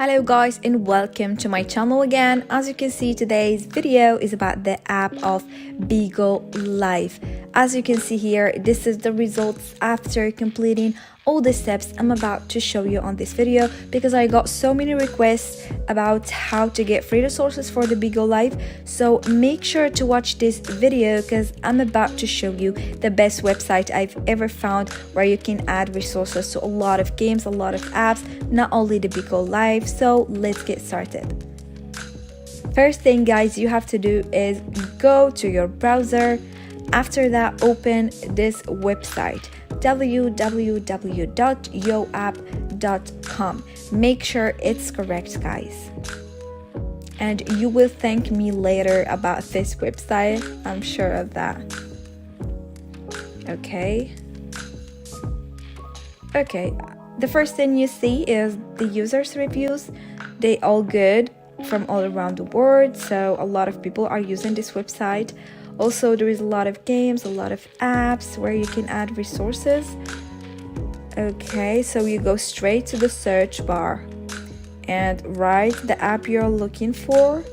Hello guys and welcome to my channel again. As you can see, today's video is about the app of Bigo Live. As you can see here, this is the results after completing all the steps I'm about to show you on this video, because I got so many requests about how to get free resources for the Bigo Live. So make sure to watch this video because I'm about to show you the best website I've ever found where you can add resources to a lot of games, a lot of apps, not only the Bigo Live. So let's get started. First thing guys you have to do is go to your browser. After that, open this website www.yoapp.com. Make sure it's correct guys, and you will thank me later about this website, I'm sure of that. Okay, the first thing you see is the users reviews. They all good from all around the world, so a lot of people are using this website. Also, there is a lot of games, a lot of apps where you can add resources. Okay, so you go straight to the search bar and write the app you're looking for,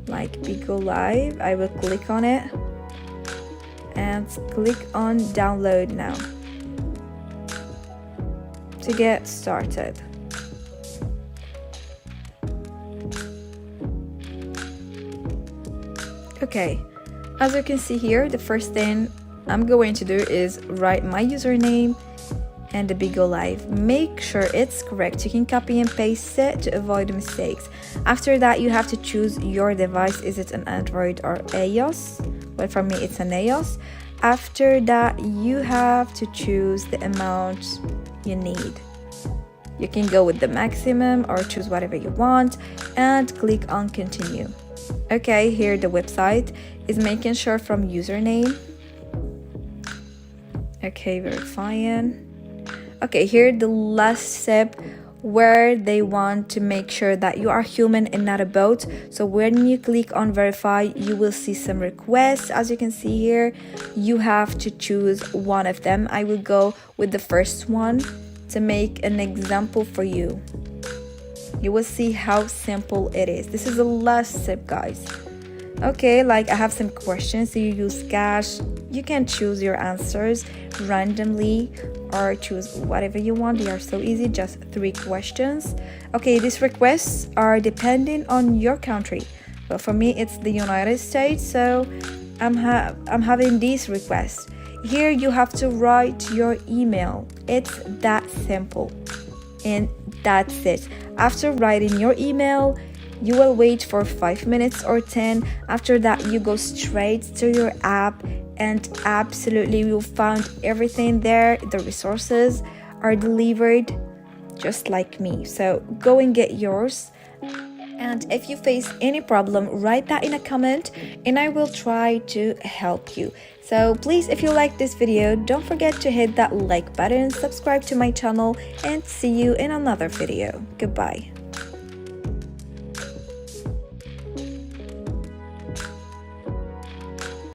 like Bigo Live. I will click on it and click on download now to get started. Okay, as you can see here, the first thing I'm going to do is write my username and the Bigo Live. Make sure it's correct. You can copy and paste it to avoid mistakes. After that, you have to choose your device. Is it an Android or iOS? Well, for me, it's an iOS. After that, you have to choose the amount you need. You can go with the maximum or choose whatever you want and click on continue. Okay, here the website is making sure from username. Okay, verifying. Okay, here the last step where they want to make sure that you are human and not a bot. So when you click on verify, you will see some requests. As you can see here, you have to choose one of them. I will go with the first one to make an example for you. You will see how simple it is. This is the last step guys. Okay, like I have some questions. So you use cash. You can choose your answers randomly or choose whatever you want. They are so easy, just 3 questions. Okay, these requests are depending on your country. Well, for me it's the United States, so I'm having these requests. Here you have to write your email. It's that simple, and that's it. After writing your email, you will wait for 5 minutes or 10. After that, you go straight to your app, and absolutely you'll find everything there. The resources are delivered just like me. So go and get yours. And if you face any problem, write that in a comment and I will try to help you. So please, if you like this video, don't forget to hit that like button, subscribe to my channel, and see you in another video. Goodbye.